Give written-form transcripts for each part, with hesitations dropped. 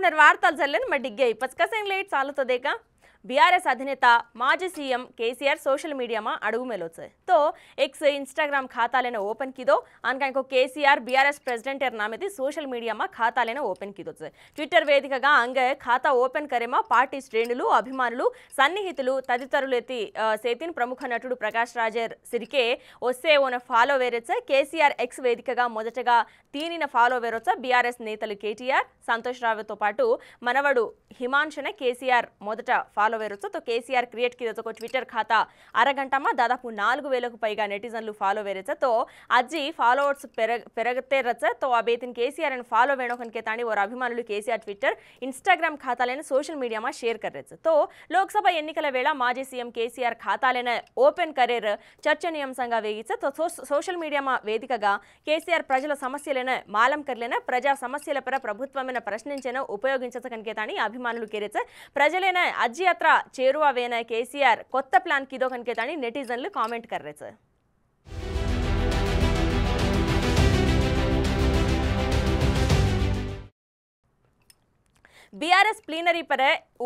आपणार वार्ताలు झाले मग डिग्गे 25 लेट चालू देगा बीआरएस अधिनेता माजी सीएम केसीआर सोशल मीडिया में अड़गु मेलोचे तो एक्स इंस्टाग्राम खाता लेने ओपन कीदो अनका केसीआर बीआरएस प्रेसिडेंट नामेदी सोशल मीडिया में खाता लेने ओपन कीदोचे ट्विटर वेदिकगा अंगे खाता ओपन करेमा पार्टी श्रेणुलु अभिमानुलु सन्निहितुलु तदितरुलु एति सेतिन प्रमुख नटुडु प्रकाश राजर सिरिके वस्से ओन फॉलो वेरेचे केसीआर एक्स वेदिकगा मोदटगा तीनिन फॉलो वेरोचे बीआरएस नेतलु केटीआर संतोष रावतो पाटु मनवडु हिमांशने केसीआर मोदट फॉलो वेरोचे तो केसीआर क्रिएट कीदोचे को ट्विटर खाता अरगंटमा दादापु 4000 కు పైగా నెటిజన్లు ఫాలో వేరేছে तो అజ్జి ఫాలోవర్స్ పెరగతే రచ तो అబేతిన్ కేసీఆర్ అని ఫాలో వేణోకన్కే తాని और అభిమానులు కేసీఆర్ ట్విట్టర్ ఇన్‌స్టాగ్రామ్ ఖాతాలను సోషల్ మీడియా માં షేర్ కర్రేছে तो లోక్సభ ఎన్నికల వేళ మాజీ సీఎం కేసీఆర్ ఖాతాలను ఓపెన్ కరేర్ చర్చనీయాంశంగా వేగిছে तो సోషల్ మీడియా માં వేదికగా కేసీఆర్ ప్రజల సమస్యలను మాలం కర్లేన ప్రజా సమస్యలపై ప్రభుత్వమైన ప్రశ్నించేన ఉపయోగించకన్కే తాని అభిమానులు కేరేছে ప్రజలేన అజ్జి యాత్ర చేరువ వేన కేసీఆర్ కొత్త ప్లాన్ కిదో కన్కే తాని నెటిజన్లు కామెంట్ కర్రేছে बीआरएस प्लीनरी पर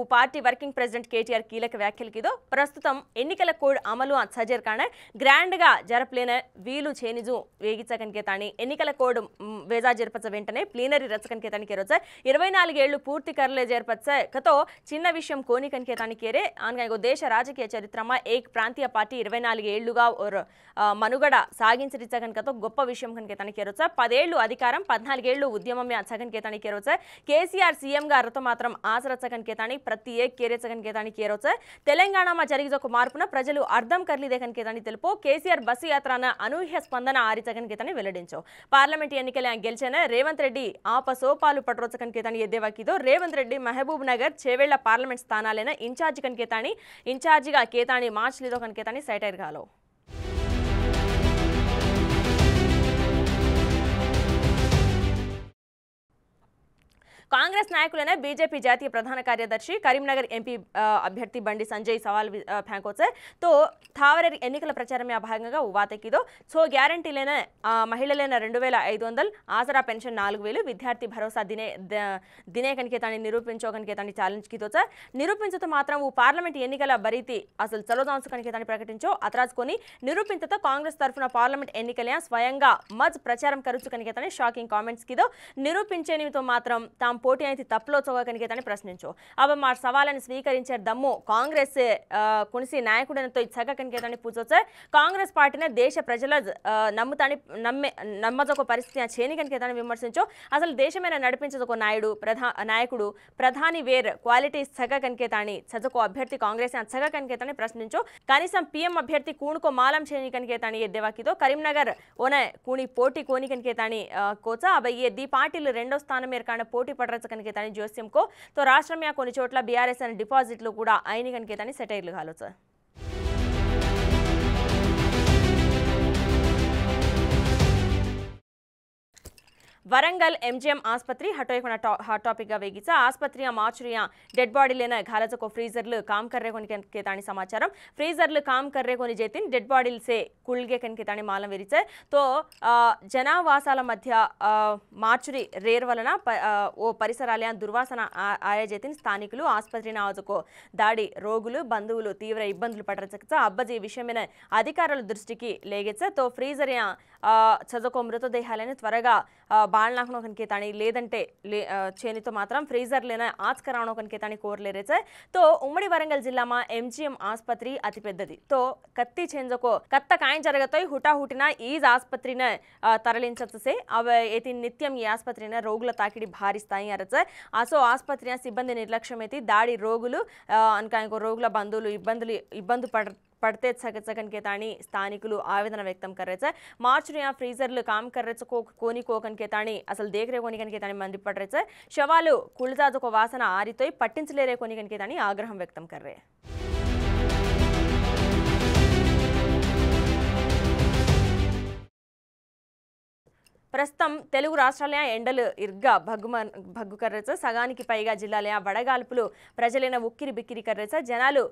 पार्टी वर्किंग प्रेसिडेंट केटीआर कीलक व्याख्यल कीदो प्रस्तुतम एन्निकल कोड अमलु सजर काने ग्रांड गा जरपलेन वीलु चेनिजु वेगिचकनके तानी एन्निकल कोड वेजा जरपच वेंटने प्लीनरी रचकनके तानी केरोच 24 ఏళ్లు పూర్తి करले जरपच कतो చిన్న విషయం కోనికనకే तानी केरे आनगो देश राजकीय चरित्रमा एक प्रांतीय पार्टी 24 ఏళ్లుగా और మనుగడ సాగించరిచకనకతో గొప్ప విషయం కనకే तानी केरोच 10 ఏళ్లు అధికారం 14 ఏళ్లు ఉద్యమమే అచకనకే तानी केरोच केसीआर सीएम గా तो मात्रम आसरचकनके तानी प्रति एक केरेचकनके तानी केरोच तेलंगाणा में जरिगिजो को मार्पुन प्रजलु अर्थं करलिदे कनके तानी तेलुपो केसीआर बस यात्रान अनूह्य स्पंदन आरिचकनके तानी वेल्लडिंचो पार्लमेंट एन्निकल गेलिचिन रेवंत रेड्डी आपसोपालु पटरोचकनके तानी एद्देवाकिदो रेवंत रेड्डी महबूब नगर चेवेल्ल पार्लमेंट स्थानालेन इन्चार्ज कनके तानी इन्चार्जिगा केतानी मार्चलिदो कनके तानी सैटैर गालो कांग्रेस नायकुलने बीजेपी जातीय प्रधान कार्यदर्शी करींनगर एंपी अभ्यर्थी बंडी संजय सवाल फेंकोचे तो थावरेरी एन्निकल प्रचारमे भागंगा उवातेकिदो सो ग्यारंटी लेने महिळलेन 2500 आसरा पेंशन 4000 विद्यार्थी भरोसा दिने कनके तानी निरूपिंचो कनके तानी ఛాలెంజ్ కిదోచ నిరూపించతో మాత్రం పార్లమెంట్ ఎన్నికల బరితి అసలు చలోదాంసు కనకే तानी ప్రకటించో అతరాజ్కొని నిరూపించతో కాంగ్రెస్ తరఫున పార్లమెంట్ ఎన్నికల స్వయంగా మజ్ ప్రచారం కరుచు కనకే तानी షాకింగ్ కామెంట్స్ కిదో నిరూపించేనితో మాత్రం పోటీ అయితే తప్పులో చోగకనికే తని ప్రశ్నించో అబ మా సవాలను స్వీకరించే దమ్ము కాంగ్రెస్ కునిసి నాయకుడనతో ఇచ్చకనికే తని పూచోచే కాంగ్రెస్ పార్టీనే దేశ ప్రజల నమ్మజొక పరిస్థితి చేనికనికే తని విమర్శించో అసలు దేశమైన నడిపించదొక నాయకుడు ప్రధాని వేర్ క్వాలిటీ ఇచ్చకనికే తని చజకో అభ్యర్థి కాంగ్రెస్ ఇచ్చకనికే తని ప్రశ్నించో కనీసం పీఎం అభ్యర్థి కూణుకో మాలం చేనికనికే తని ఎద్దేవాకిదో కరీంనగర్ ఓనే కూని పోటీ కోనికనికే తని కోచా అబ ఈ ది పార్టీలు రెండో స్థానం మేరకాన పోటీ పడరచకనికే तानी जोस्यम को तो राष्ट्र में కొన్ని చోట్ల बीआरएस అనే డిపాజిట్లు కూడా అయిని కనికే तानी సెటైర్లు గాలోచ वरंगल एमजीएम आस्पत्री हटोयकोन हॉट टॉपिक गा वेगिचा आस्पत्रिया मार्चुरिया डेड बॉडी लेना घालजको फ्रीजरल काम कर रहे कोनी के तानी समाचारम फ्रीजरल काम कर रहे कोनी जेतिन डेड बॉडी से कुल्गे कनके तानी मालम वेरिचे तो जनावासाल मध्य मार्चुरी रेर वलन ओ परिसरालय दुर्वासन आया जेतिन स्थानिकुलु आस्पत्रिना आजको दाडी रोगुलु बंधुవులు తీవ్ర ఇబ్బందులు పడరచక అబ్బజీ విషయమైన అధికారుల దృష్టికి లేగెచ్చ तो ఫ్రీజరియా చజకో మృతదేహాలను త్వరగా बाळनाखनो कनके तानी लेदंटे चेनितो मात्रम फ्रीजर लेना आज करावनो कनके तानी कोरलेरेचे तो उम्मडी वरंगल जिल्ला मा एमजीएम आस्पत्री अति पेद्ददी तो कत्ती चेंजको कत्त काय जरगतोय हुटाहुटिन ఈజ్ ఆస్పత్రిన తరలించచ్చే అవ ఏతి నిత్యం ఈ ఆస్పత్రిన రోగుల తాకిడి భారిస్తాయి అరచ ఆసో ఆస్పత్రిన సిబ్బంది నిర్లక్ష్యమేతి దాడి రోగులు అన్కాయకో రోగుల బంధువులు ఇబ్బంది पड़ते छकन के तानी स्थानिकुलु आवेदन व्यक्तं कररेचे मार्चुरिया फ्रीजरल काम कररेचे कोनी कोकन के तानी असल देख रे कोनी कन के तानी मंदी पड़रेचे शवालु कुळजाजको वासन आरितोय पट्टिंचलेरे कोनी कन के तानी आग्रहं व्यक्तं कररे ప్రస్తుతం తెలుగు రాష్ట్రాల ఎండలు ఇర్గా భగ్గు కర్రేచ సగానికి పైగా జిల్లాల వడగాల్పులు ప్రజలైన ఉక్కిరి బిక్కిరి కర్రేచ జనాలు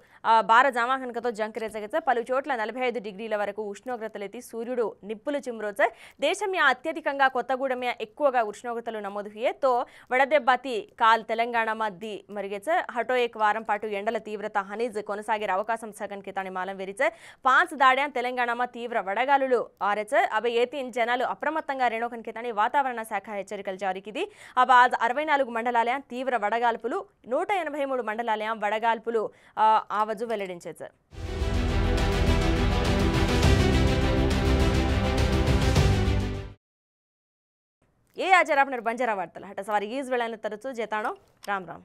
బార జామాకనకతో జంకరేచగచ్చ పలు చోట్ల 45 డిగ్రీల వరకు ఉష్ణోగ్రతలెత్తి సూర్యుడు నిప్పులు చిమ్రోచ దేశం అత్యధికంగా కొత్తగూడెం ఎక్కువగా ఉష్ణోగ్రతలు నమోదు హుయేతో వడదెబ్బతి కాల్ తెలంగాణ మధ్య మరిగేచ హటో एक వారం పాటు ఎండల తీవ్రత హనీజ్ కొనసాగే అవకాశం సగన్ కితాని మాలం వెరిచ 5 దాడ్యాం తెలంగాణ తీవ్ర వడగాలులు ఆరెచ అబ ఏతిన్ జనాలు అప్రమత్తంగా రేణోకన్ కితాని వాతావరణ శాఖ హెచ్చరికలు జారీకిది అబ 64 మండలాల తీవ్ర వడగాల్పులు 183 మండలాల వడగాల్పులు ఆవజు వెల్లడించారు. ये आज आपने बंजारा वार्ता हटा सवारी ఈజ్ వెళ్ళాలని తరచు జేతాణో రామ్ రామ్